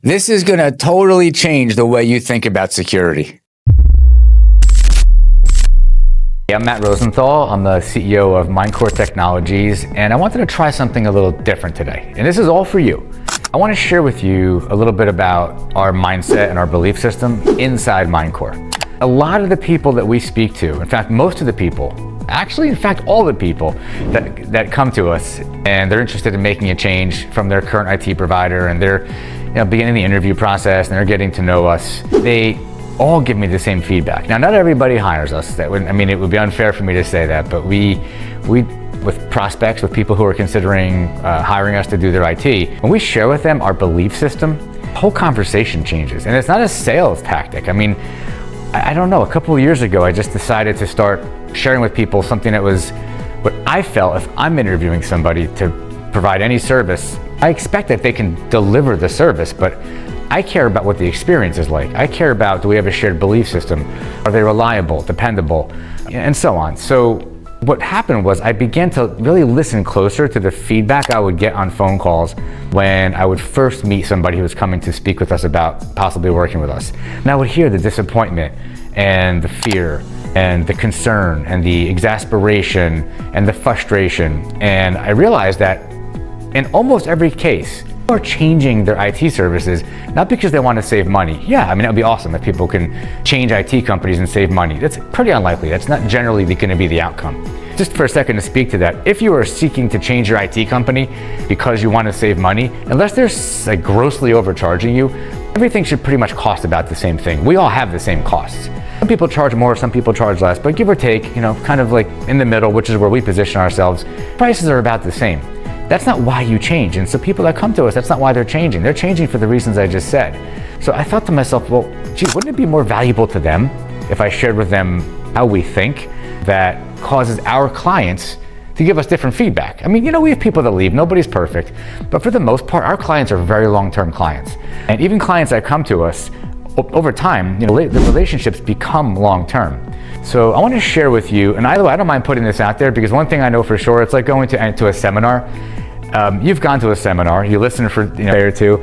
This is going to totally change the way you think about security. I'm Matt Rosenthal. I'm the CEO of Mindcore Technologies, and I wanted to try something a little different today. And this is all for you. I want to share with you a little bit about our mindset and our belief system inside Mindcore. A lot of the people that we speak to, in fact, most of the people, actually, in fact, all the people that come to us and they're interested in making a change from their current IT provider, and they're beginning the interview process and they're getting to know us, they all give me the same feedback. Now, not everybody hires us. It would be unfair for me to say that, but we with prospects, with people who are considering hiring us to do their IT, when we share with them our belief system, the whole conversation changes. And it's not a sales tactic. I don't know, a couple of years ago, I just decided to start sharing with people something that was what I felt if I'm interviewing somebody to provide any service, I expect that they can deliver the service, but I care about what the experience is like. I care about, do we have a shared belief system? Are they reliable, dependable, and so on. So what happened was I began to really listen closer to the feedback I would get on phone calls when I would first meet somebody who was coming to speak with us about possibly working with us. And I would hear the disappointment and the fear and the concern and the exasperation and the frustration. And I realized that in almost every case, people are changing their IT services, not because they want to save money. Yeah, it would be awesome if people can change IT companies and save money. That's pretty unlikely. That's not generally going to be the outcome. Just for a second to speak to that, if you are seeking to change your IT company because you want to save money, unless they're grossly overcharging you, everything should pretty much cost about the same thing. We all have the same costs. Some people charge more, some people charge less, but give or take, kind of like in the middle, which is where we position ourselves, prices are about the same. That's not why you change. And so people that come to us, that's not why they're changing. They're changing for the reasons I just said. So I thought to myself, well, gee, wouldn't it be more valuable to them if I shared with them how we think that causes our clients to give us different feedback? We have people that leave, nobody's perfect, but for the most part, our clients are very long-term clients. And even clients that come to us, over time, the relationships become long-term. So I want to share with you, and I don't mind putting this out there, because one thing I know for sure, it's like going to a seminar. You've gone to a seminar, you listen for a day or two,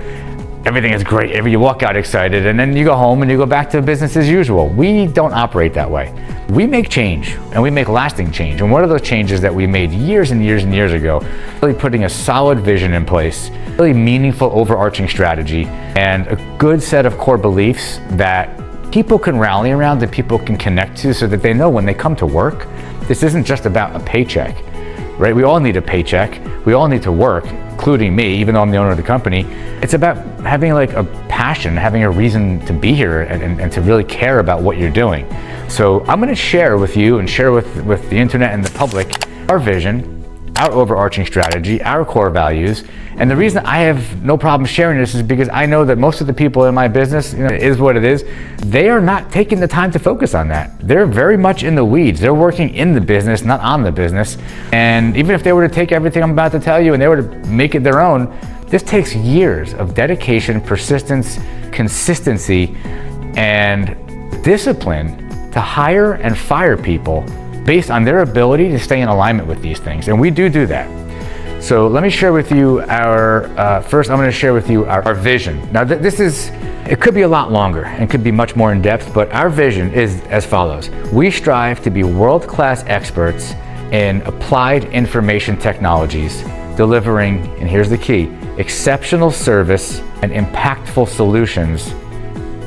everything is great, you walk out excited, and then you go home and you go back to business as usual. We don't operate that way. We make change, and we make lasting change. And one of those changes that we made years and years and years ago, really putting a solid vision in place, really meaningful overarching strategy, and a good set of core beliefs that people can rally around, that people can connect to, so that they know when they come to work, this isn't just about a paycheck, right? We all need a paycheck. We all need to work, including me, even though I'm the owner of the company. It's about having a passion, having a reason to be here and to really care about what you're doing. So I'm going to share with you and share with the internet and the public our vision, our overarching strategy, our core values. And the reason I have no problem sharing this is because I know that most of the people in my business, it is what it is, they are not taking the time to focus on that. They're very much in the weeds. They're working in the business, not on the business. And even if they were to take everything I'm about to tell you and they were to make it their own, this takes years of dedication, persistence, consistency, and discipline to hire and fire people based on their ability to stay in alignment with these things. And we do that. So let me share with you first I'm going to share with you our vision. Now it could be a lot longer and could be much more in depth, but our vision is as follows. We strive to be world-class experts in applied information technologies, delivering, and here's the key, exceptional service and impactful solutions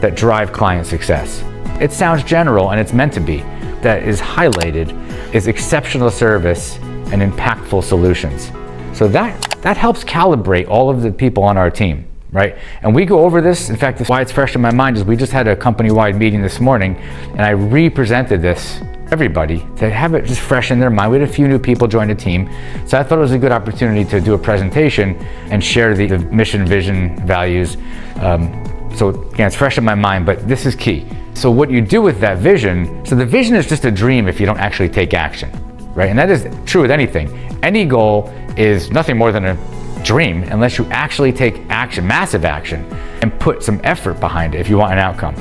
that drive client success. It sounds general, and it's meant to be. That is highlighted is exceptional service and impactful solutions. So that helps calibrate all of the people on our team, right? And we go over this. In fact, this is why it's fresh in my mind is we just had a company-wide meeting this morning, and I re-presented this to everybody to have it just fresh in their mind. We had a few new people join the team, so I thought it was a good opportunity to do a presentation and share the mission, vision, values. So again, it's fresh in my mind, but this is key. So what you do with that vision, so the vision is just a dream if you don't actually take action, right? And that is true with anything. Any goal is nothing more than a dream unless you actually take action, massive action, and put some effort behind it if you want an outcome.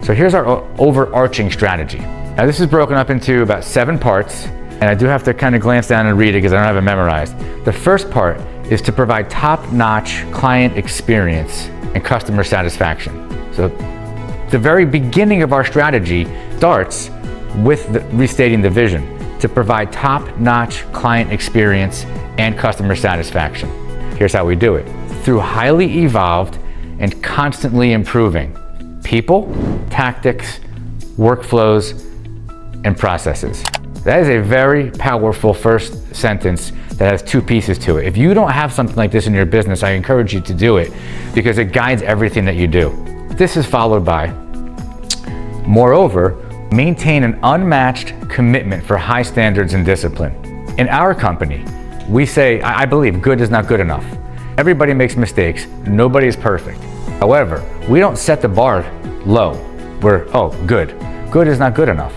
So here's our overarching strategy. Now this is broken up into about 7 parts, and I do have to kind of glance down and read it because I don't have it memorized. The first part is to provide top-notch client experience and customer satisfaction. So the very beginning of our strategy starts with restating the vision to provide top-notch client experience and customer satisfaction. Here's how we do it. Through highly evolved and constantly improving people, tactics, workflows, and processes. That is a very powerful first sentence that has two pieces to it. If you don't have something like this in your business, I encourage you to do it because it guides everything that you do. This is followed by, moreover, maintain an unmatched commitment for high standards and discipline. In our company, we say, I believe good is not good enough. Everybody makes mistakes. Nobody is perfect. However, we don't set the bar low. We're, good. Good is not good enough.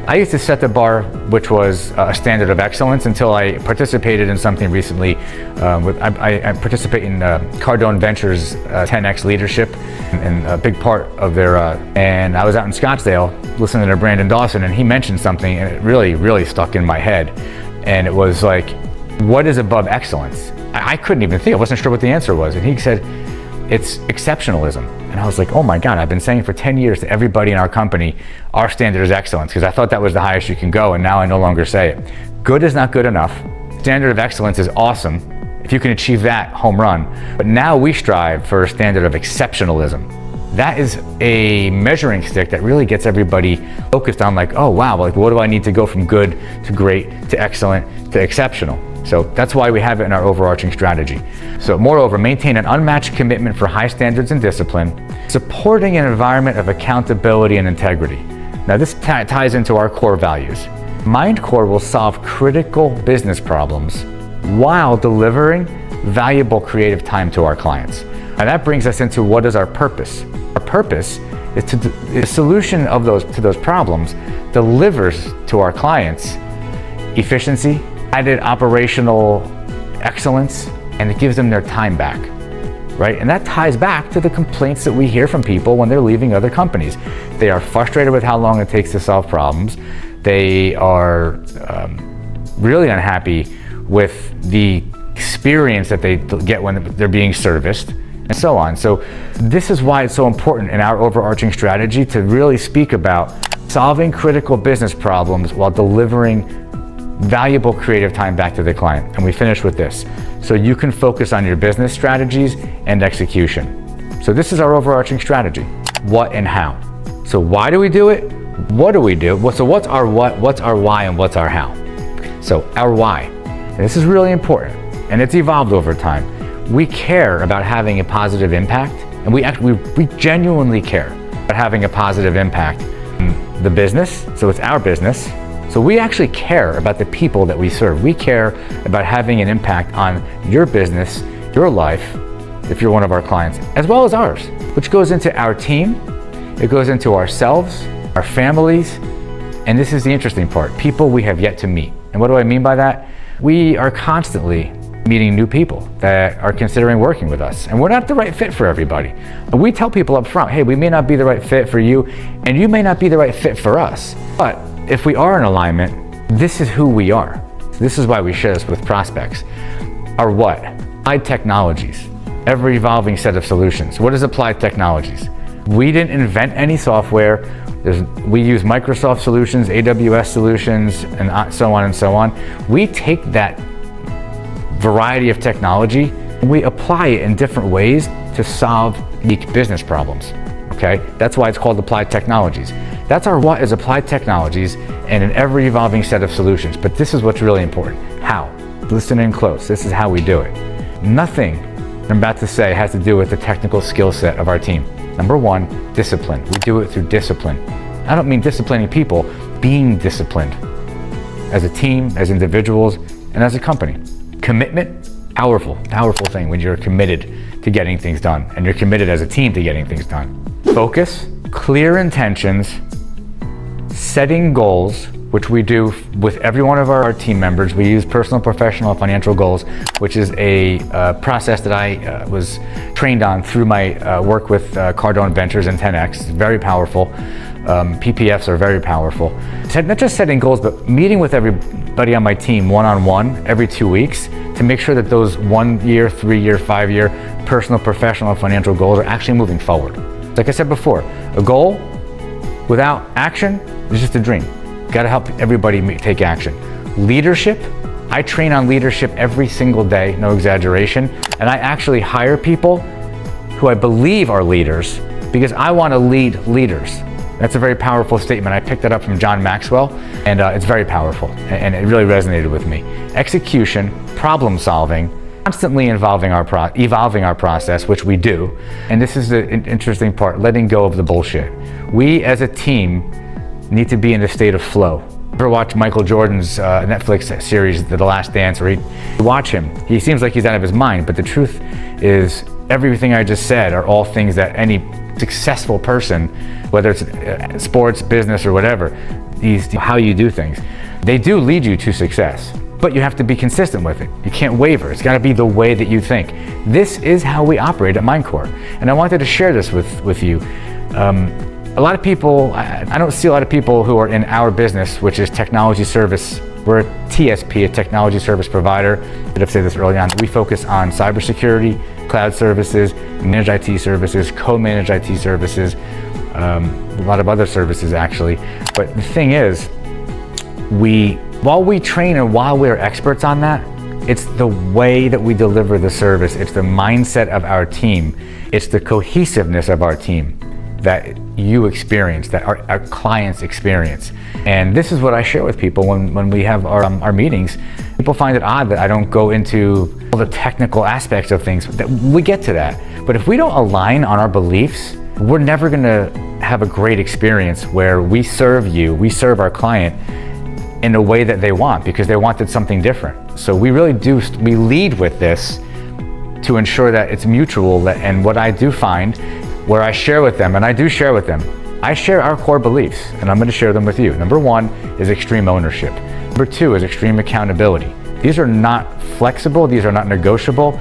I used to set the bar, which was a standard of excellence, until I participated in something recently. I participate in Cardone Ventures 10X leadership, and a big part of their, and I was out in Scottsdale listening to Brandon Dawson, and he mentioned something, and it really, really stuck in my head. And it was like, what is above excellence? I couldn't even think, I wasn't sure what the answer was. And he said, it's exceptionalism. And I was like, oh my God, I've been saying for 10 years to everybody in our company, our standard is excellence, because I thought that was the highest you can go, and now I no longer say it. Good is not good enough. Standard of excellence is awesome. If you can achieve that, home run. But now we strive for a standard of exceptionalism. That is a measuring stick that really gets everybody focused on like, oh wow, like what do I need to go from good to great to excellent to exceptional? So that's why we have it in our overarching strategy. So moreover, maintain an unmatched commitment for high standards and discipline, supporting an environment of accountability and integrity. Now this ties into our core values. Mindcore will solve critical business problems while delivering valuable creative time to our clients. And that brings us into what is our purpose. Our purpose is the solution of those problems delivers to our clients efficiency, added operational excellence, and it gives them their time back, right? And that ties back to the complaints that we hear from people when they're leaving other companies. They are frustrated with how long it takes to solve problems. They are really unhappy with the experience that they get when they're being serviced, and so on. So this is why it's so important in our overarching strategy to really speak about solving critical business problems while delivering valuable creative time back to the client. And we finish with this. So you can focus on your business strategies and execution. So this is our overarching strategy. What and how. So why do we do it? What do we do? So what's our what, what's our why, and what's our how? So our why. And this is really important, and it's evolved over time. We care about having a positive impact, and we genuinely care about having a positive impact in the business. So it's our business. So we actually care about the people that we serve. We care about having an impact on your business, your life, if you're one of our clients, as well as ours, which goes into our team, it goes into ourselves, our families, and this is the interesting part, people we have yet to meet. And what do I mean by that? We are constantly meeting new people that are considering working with us, and we're not the right fit for everybody. And we tell people up front, hey, we may not be the right fit for you, and you may not be the right fit for us. But if we are in alignment, this is who we are. So this is why we share this with prospects. Our what? Applied technologies. Ever evolving set of solutions. What is applied technologies? We didn't invent any software. We use Microsoft solutions, AWS solutions, and so on and so on. We take that variety of technology and we apply it in different ways to solve unique business problems. Okay? That's why it's called applied technologies. That's our what is applied technologies and an ever evolving set of solutions. But this is what's really important. How? Listen in close. This is how we do it. Nothing I'm about to say has to do with the technical skill set of our team. Number one, discipline. We do it through discipline. I don't mean disciplining people, being disciplined as a team, as individuals, and as a company. Commitment, powerful thing when you're committed to getting things done, and you're committed as a team to getting things done. Focus, clear intentions, setting goals, which we do with every one of our team members. We use personal, professional, and financial goals, which is a process that I was trained on through my work with Cardone Ventures and 10X. It's very powerful. PPFs are very powerful. Not just setting goals, but meeting with everybody on my team one-on-one every 2 weeks to make sure that those 1 year, 3 year, 5 year personal, professional, and financial goals are actually moving forward. Like I said before, a goal without action is just a dream. Got to help everybody take action. Leadership, I train on leadership every single day, no exaggeration, and I actually hire people who I believe are leaders because I want to lead leaders. That's a very powerful statement. I picked that up from John Maxwell, and it's very powerful, and it really resonated with me. Execution, problem solving, constantly evolving our process, which we do. And this is the interesting part, letting go of the bullshit. We as a team need to be in a state of flow. Ever watch Michael Jordan's Netflix series, The Last Dance, where you watch him, he seems like he's out of his mind, but the truth is everything I just said are all things that any successful person, whether it's sports, business, or whatever, how you do things, they do lead you to success. But you have to be consistent with it. You can't waver. It's got to be the way that you think. This is how we operate at Mindcore. And I wanted to share this with you. A lot of people, I don't see a lot of people who are in our business, which is technology service. We're a TSP, a technology service provider. I did say this early on. We focus on cybersecurity, cloud services, managed IT services, co-managed IT services, a lot of other services actually. But the thing is, while we train and while we're experts on that, it's the way that we deliver the service. It's the mindset of our team. It's the cohesiveness of our team that you experience, that our clients experience. And this is what I share with people when we have our meetings. People find it odd that I don't go into all the technical aspects of things. We get to that. But if we don't align on our beliefs, we're never gonna have a great experience where we serve our client in a way that they want, because they wanted something different. So we really do, we lead with this to ensure that it's mutual. And what I do find, where I share with them, and I do share with them, I share our core beliefs, and I'm going to share them with you. Number one is extreme ownership. Number two is extreme accountability. These are not flexible, these are not negotiable.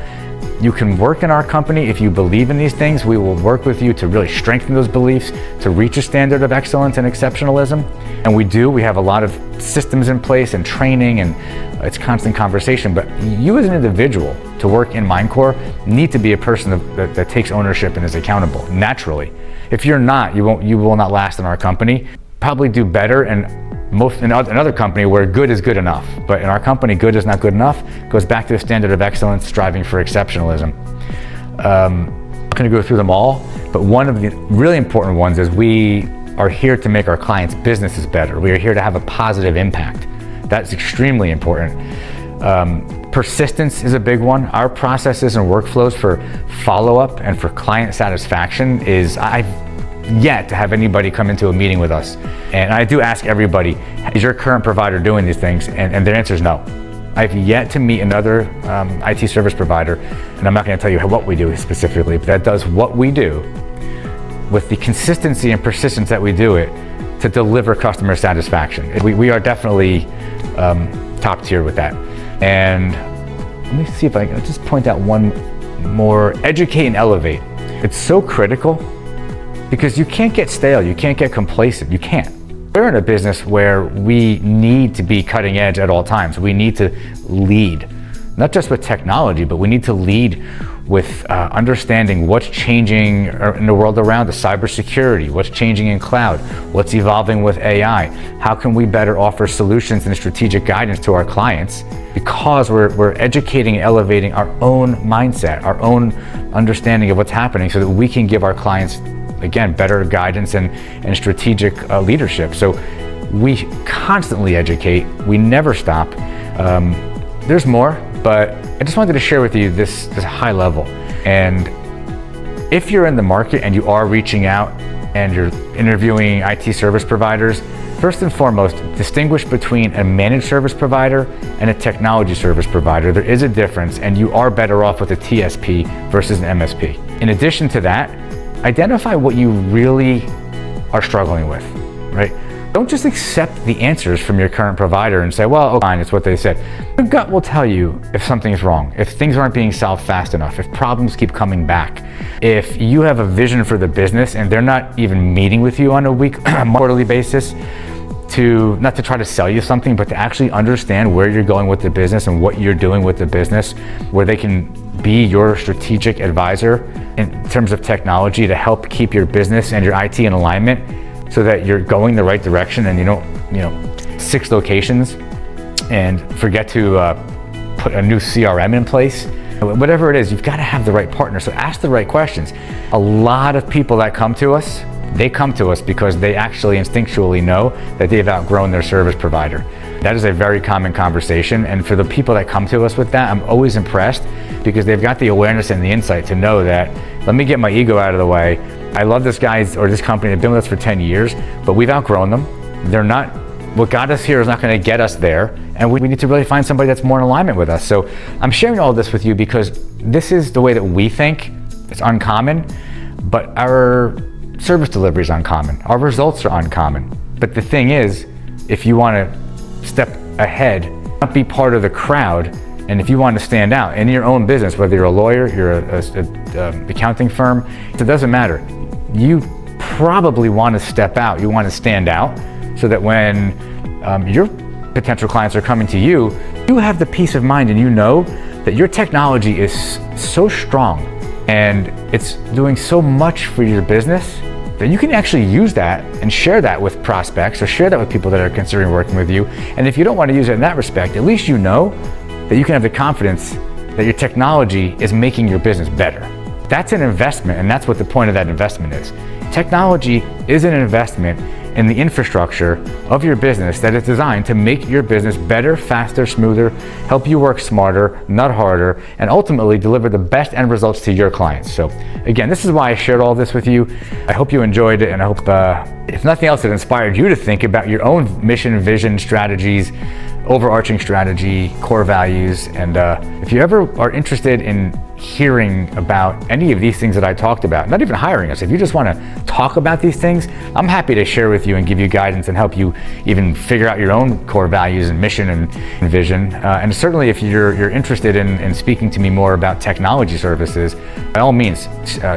You can work in our company if you believe in these things. We will work with you to really strengthen those beliefs, to reach a standard of excellence and exceptionalism. And we have a lot of systems in place and training, and it's constant conversation. But you as an individual to work in Mindcore need to be a person that takes ownership and is accountable naturally. If you're not, you will not last in our company. Probably do better in another company where good is good enough. But in our company, good is not good enough. It goes back to the standard of excellence, striving for exceptionalism. I'm not going to go through them all, but one of the really important ones is we are here to make our clients' businesses better. We are here to have a positive impact. That's extremely important. Persistence is a big one. Our processes and workflows for follow-up and for client satisfaction I've yet to have anybody come into a meeting with us. And I do ask everybody, is your current provider doing these things? And their answer is no. I've yet to meet another IT service provider, and I'm not going to tell you what we do specifically, but that does what we do with the consistency and persistence that we do it to deliver customer satisfaction. We are definitely top tier with that. And let me see if I can just point out one more. Educate and elevate. It's so critical because you can't get stale, you can't get complacent, you can't. We're in a business where we need to be cutting edge at all times. We need to lead, not just with technology, but we need to lead with understanding what's changing in the world around us, cybersecurity, what's changing in cloud, what's evolving with AI. How can we better offer solutions and strategic guidance to our clients? Because we're educating and elevating our own mindset, our own understanding of what's happening so that we can give our clients, again, better guidance and strategic leadership. So we constantly educate, we never stop. There's more, but I just wanted to share with you this high level. And if you're in the market and you are reaching out and you're interviewing IT service providers, first and foremost, distinguish between a managed service provider and a technology service provider. There is a difference, and you are better off with a TSP versus an MSP. In addition to that, identify what you really are struggling with, right? Don't just accept the answers from your current provider and say, well, okay, fine, it's what they said. Your gut will tell you if something's wrong, if things aren't being solved fast enough, if problems keep coming back, if you have a vision for the business and they're not even meeting with you on a quarterly basis, to not to try to sell you something, but to actually understand where you're going with the business and what you're doing with the business, where they can be your strategic advisor in terms of technology to help keep your business and your IT in alignment so that you're going the right direction and you don't, 6 locations and forget to put a new CRM in place. Whatever it is, you've got to have the right partner. So ask the right questions. A lot of people that come to us, they come to us because they actually instinctually know that they've outgrown their service provider. That is a very common conversation. And for the people that come to us with that, I'm always impressed because they've got the awareness and the insight to know that, let me get my ego out of the way. I love this guy or this company. They've been with us for 10 years, but we've outgrown them. What got us here is not going to get us there. And we need to really find somebody that's more in alignment with us. So I'm sharing all this with you because this is the way that we think. It's uncommon, but our service delivery is uncommon. Our results are uncommon. But the thing is, if you want to step ahead, not be part of the crowd, and if you want to stand out in your own business, whether you're a lawyer, you're an accounting firm, it doesn't matter. You probably want to step out. You want to stand out so that when your potential clients are coming to you, you have the peace of mind and you know that your technology is so strong and it's doing so much for your business that you can actually use that and share that with prospects or share that with people that are considering working with you. And if you don't want to use it in that respect, at least you know that you can have the confidence that your technology is making your business better. That's an investment, and that's what the point of that investment is. Technology is an investment in the infrastructure of your business that is designed to make your business better, faster, smoother, help you work smarter, not harder, and ultimately deliver the best end results to your clients. So again, this is why I shared all this with you. I hope you enjoyed it, and I hope, if nothing else, it inspired you to think about your own mission, vision, strategies, overarching strategy, core values. And if you ever are interested in hearing about any of these things that I talked about, not even hiring us, if you just want to talk about these things, I'm happy to share with you and give you guidance and help you even figure out your own core values and mission and vision. And certainly if you're interested in speaking to me more about technology services, by all means,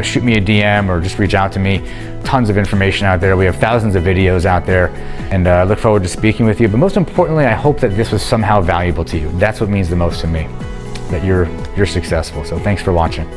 shoot me a DM or just reach out to me. Tons of information out there. We have thousands of videos out there, and I look forward to speaking with you. But most importantly, I hope that this was somehow valuable to you. That's what means the most to me, that you're successful. So thanks for watching.